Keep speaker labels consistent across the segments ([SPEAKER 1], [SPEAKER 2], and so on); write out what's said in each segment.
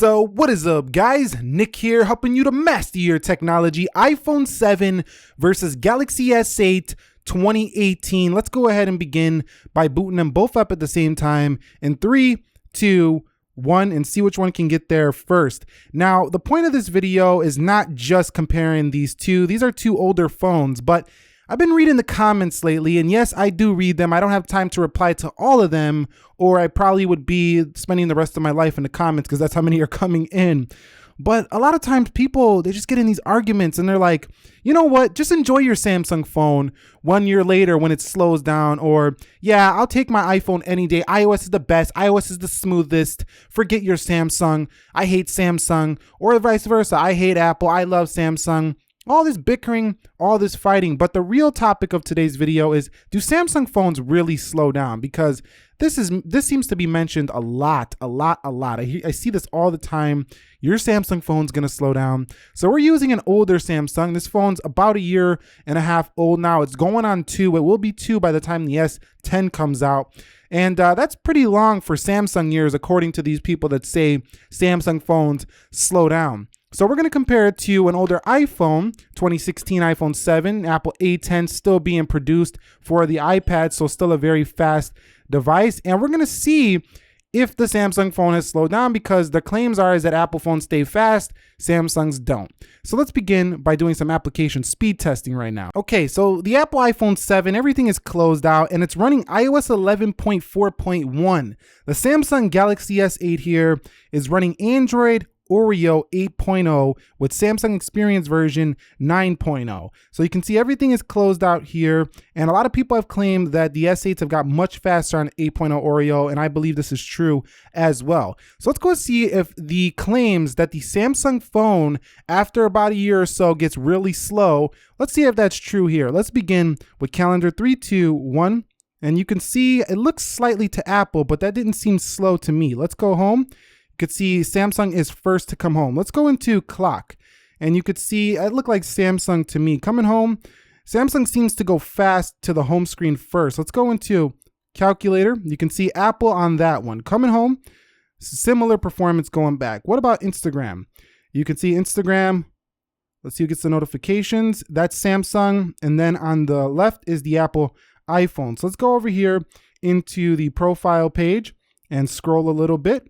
[SPEAKER 1] So what is up, guys? Nick here, helping you to master your technology. iPhone 7 versus Galaxy S8 2018. Let's go ahead and begin by booting them both up at the same time in 3, 2, 1, and see which one can get there first. Now, the point of this video is not just comparing these two. These are two older phones, but I've been reading the comments lately, and yes, I do read them. I don't have time to reply to all of them, or I probably would be spending the rest of my life in the comments because that's how many are coming in. But a lot of times people, they just get in these arguments and they're like, you know what, just enjoy your Samsung phone 1 year later when it slows down, or yeah, I'll take my iPhone any day. iOS is the best. iOS is the smoothest. Forget your Samsung. I hate Samsung, or vice versa. I hate Apple. I love Samsung. All this bickering, all this fighting. But the real topic of today's video is, do Samsung phones really slow down? Because this seems to be mentioned a lot. I see this all the time. Your Samsung phone's gonna slow down. So we're using an older Samsung. This phone's about 1.5 years old now. It's going on 2. It will be 2 by the time the S10 comes out. And that's pretty long for Samsung years, according to these people that say Samsung phones slow down. So we're going to compare it to an older iPhone, 2016 iPhone 7, Apple A10 still being produced for the iPad, so still a very fast device. And we're going to see if the Samsung phone has slowed down, because the claims are is that Apple phones stay fast, Samsungs don't. So let's begin by doing some application speed testing right now. Okay, so the Apple iPhone 7, everything is closed out and it's running iOS 11.4.1. The Samsung Galaxy S8 here is running Android Oreo 8.0 with Samsung Experience version 9.0. So you can see everything is closed out here, and a lot of people have claimed that the S8s have got much faster on 8.0 Oreo, and I believe this is true as well. So let's go see if the claims that the Samsung phone after about 1 year or so gets really slow. Let's see if that's true here. Let's begin with calendar 3, 2, 1. And you can see it looks slightly to Apple, but that didn't seem slow to me. Let's go home. You could see Samsung is first to come home. Let's go into clock, and you could see it looked like Samsung to me. Coming home, Samsung seems to go fast to the home screen first. Let's go into calculator. You can see Apple on that one. Coming home, similar performance going back. What about Instagram? You can see Instagram. Let's see who gets the notifications. That's Samsung, and then on the left is the Apple iPhone. So let's go over here into the profile page and scroll a little bit.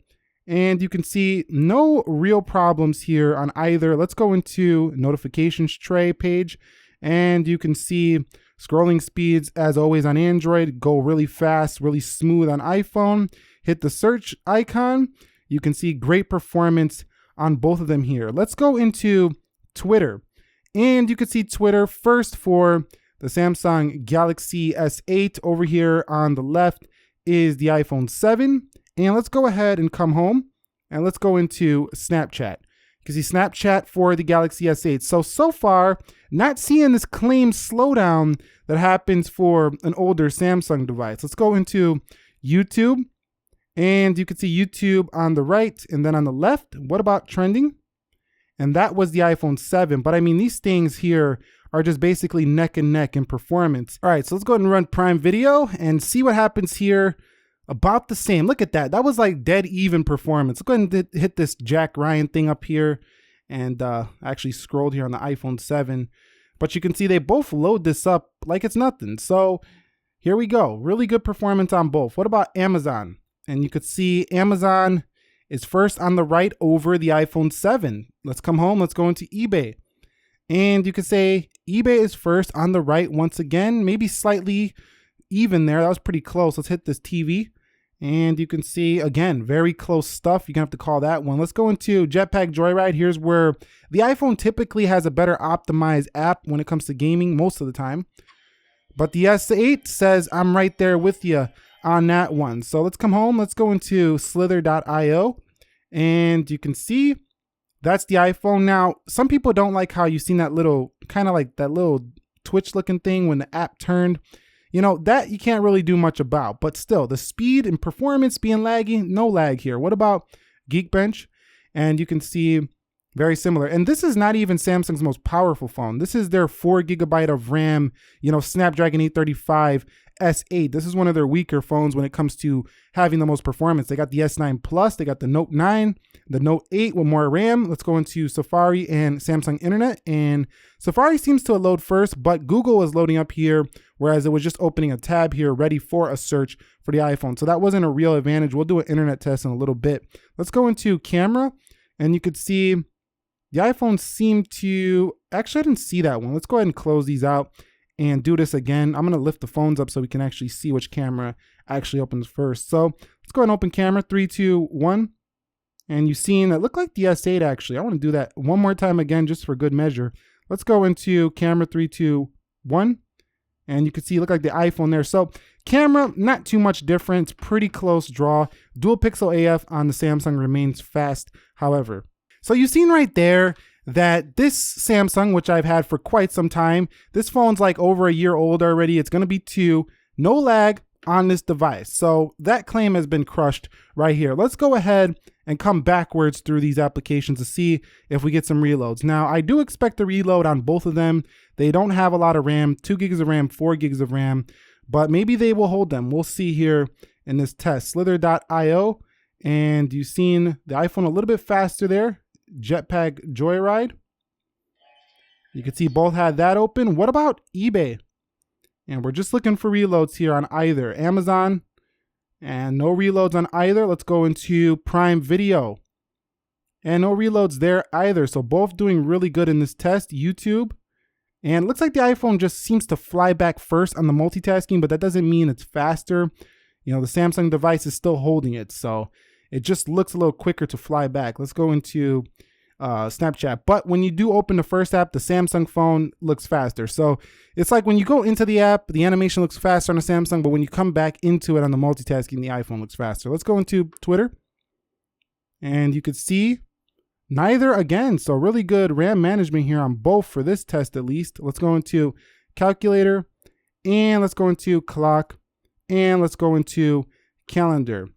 [SPEAKER 1] And you can see no real problems here on either. Let's go into notifications tray page, and you can see scrolling speeds as always on Android go really fast, really smooth on iPhone. Hit the search icon. You can see great performance on both of them here. Let's go into Twitter, and you can see Twitter first for the Samsung Galaxy S8. Over here on the left is the iPhone 7. And let's go ahead and come home, and let's go into Snapchat. You can see Snapchat for the Galaxy S8. So far, not seeing this claimed slowdown that happens for an older Samsung device. Let's go into YouTube, and you can see YouTube on the right, and then on the left, what about trending? And that was the iPhone 7. But I mean, these things here are just basically neck and neck in performance. All right, so let's go ahead and run Prime Video and see what happens here. About the same. Look at that. That was like dead even performance. Let's go ahead and hit this Jack Ryan thing up here. And actually scrolled here on the iPhone 7. But you can see they both load this up like it's nothing. So here we go. Really good performance on both. What about Amazon? And you could see Amazon is first on the right over the iPhone 7. Let's come home. Let's go into eBay. And you could say eBay is first on the right once again. Maybe slightly even there. That was pretty close. Let's hit this TV. And you can see, again, very close stuff. You're going to have to call that one. Let's go into Jetpack Joyride. Here's where the iPhone typically has a better optimized app when it comes to gaming most of the time. But the S8 says I'm right there with you on that one. So let's come home. Let's go into slither.io. And you can see that's the iPhone. Now, some people don't like how you've seen that little, kind of like that little Twitch looking thing when the app turned. You know, that you can't really do much about, but still the speed and performance being laggy, no lag here. What about Geekbench? And you can see very similar. And this is not even Samsung's most powerful phone. This is their 4 GB of RAM, you know, Snapdragon 835 S8. This is one of their weaker phones when it comes to having the most performance. They got the S9 Plus, they got the Note 9, the Note 8 with more RAM. Let's go into Safari and Samsung Internet. And Safari seems to load first, but Google is loading up here, whereas it was just opening a tab here ready for a search for the iPhone. So that wasn't a real advantage. We'll do an internet test in a little bit. Let's go into camera, and you could see the iPhone seemed to, actually I didn't see that one. Let's go ahead and close these out and do this again. I'm gonna lift the phones up so we can actually see which camera actually opens first. So let's go ahead and open camera, 3, 2, 1. And you've seen it looked like the S8 actually. I wanna do that one more time again just for good measure. Let's go into camera, 3, 2, 1. And you can see it look like the iPhone there. So camera, not too much difference, pretty close draw. Dual pixel AF on the Samsung remains fast, however. So you've seen right there that this Samsung, which I've had for quite some time, this phone's like over a year old already. It's gonna be 2, no lag on this device. So that claim has been crushed right here. Let's go ahead and come backwards through these applications to see if we get some reloads. Now, I do expect a reload on both of them. They don't have a lot of RAM, 2 gigs of RAM, 4 gigs of RAM, but maybe they will hold them. We'll see here in this test. Slither.io, and you've seen the iPhone a little bit faster there. Jetpack Joyride. You can see both had that open. What about eBay? And we're just looking for reloads here on either. Amazon, and no reloads on either. Let's go into Prime Video, and no reloads there either. So both doing really good in this test. YouTube, and it looks like the iPhone just seems to fly back first on the multitasking, but that doesn't mean it's faster. You know, the Samsung device is still holding it, so it just looks a little quicker to fly back. Let's go into Snapchat. But when you do open the first app, the Samsung phone looks faster. So it's like when you go into the app, the animation looks faster on the Samsung, but when you come back into it on the multitasking, the iPhone looks faster. Let's go into Twitter, and you could see neither again. So really good RAM management here on both for this test at least. Let's go into calculator, and let's go into clock, and let's go into calendar.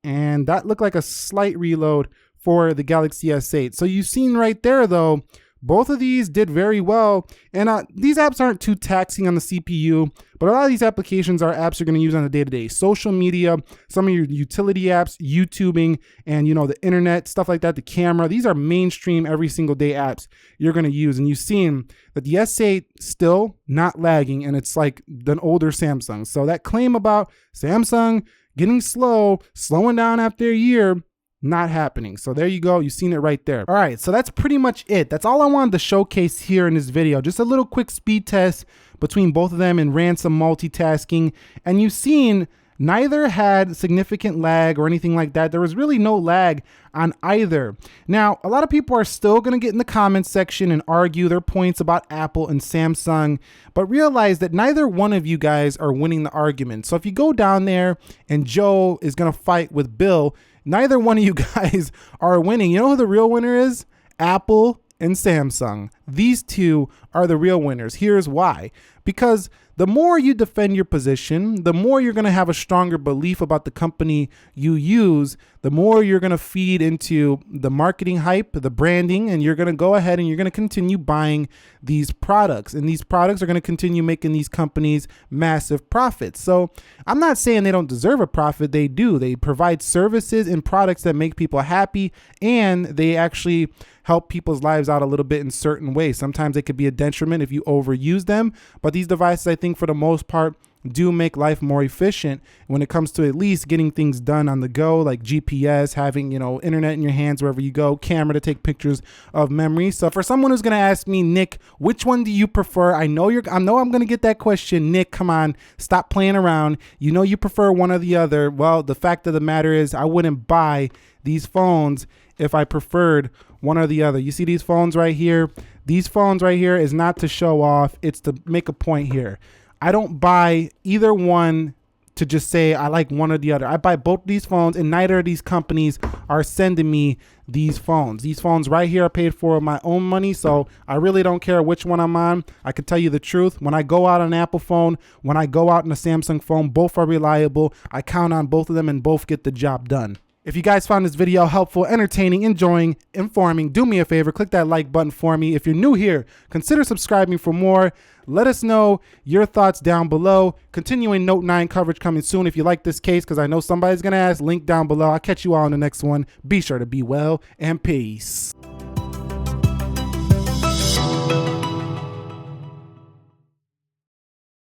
[SPEAKER 1] And that looked like a slight reload for the Galaxy S8. So you've seen right there though, both of these did very well. And these apps aren't too taxing on the CPU, but a lot of these applications are apps you're gonna use on a day-to-day. Social media, some of your utility apps, YouTubing, and you know, the internet, stuff like that, the camera. These are mainstream every single day apps you're gonna use. And you've seen that the S8 still not lagging, and it's like an older Samsung. So that claim about Samsung getting slowing down after a year, not happening. So there you go. You've seen it right there. All right, so that's pretty much it. That's all I wanted to showcase here in this video. Just a little quick speed test between both of them and ran some multitasking. And you've seen neither had significant lag or anything like that. There was really no lag on either. Now, a lot of people are still going to get in the comments section and argue their points about Apple and Samsung, but realize that neither one of you guys are winning the argument. So if you go down there and Joe is going to fight with Bill, neither one of you guys are winning. You know who the real winner is? Apple and Samsung. These two are the real winners. Here's why. Because the more you defend your position, the more you're going to have a stronger belief about the company you use, the more you're going to feed into the marketing hype, the branding, and you're going to go ahead and you're going to continue buying these products. And these products are going to continue making these companies massive profits. So I'm not saying they don't deserve a profit. They do. They provide services and products that make people happy, and they actually help people's lives out a little bit in certain ways. Sometimes it could be a detriment if you overuse them, but these devices, I think for the most part, do make life more efficient when it comes to at least getting things done on the go, like GPS, having, you know, internet in your hands wherever you go, camera to take pictures of memory. So for someone who's going to ask me, Nick, which one do you prefer? I know I'm going to get that question. Nick, come on, stop playing around. You know you prefer one or the other. Well, the fact of the matter is I wouldn't buy these phones if I preferred one or the other. You see these phones right here? These phones right here is not to show off. It's to make a point here. I don't buy either one to just say I like one or the other. I buy both these phones, and neither of these companies are sending me these phones. These phones right here I paid for with my own money, so I really don't care which one I'm on. I can tell you the truth. When I go out on an Apple phone, when I go out on a Samsung phone, both are reliable. I count on both of them and both get the job done. If you guys found this video helpful, entertaining, enjoying, informing, do me a favor, click that like button for me. If you're new here, consider subscribing for more. Let us know your thoughts down below. Continuing Note 9 coverage coming soon if you like this case, because I know somebody's going to ask. Link down below. I'll catch you all in the next one. Be sure to be well, and peace.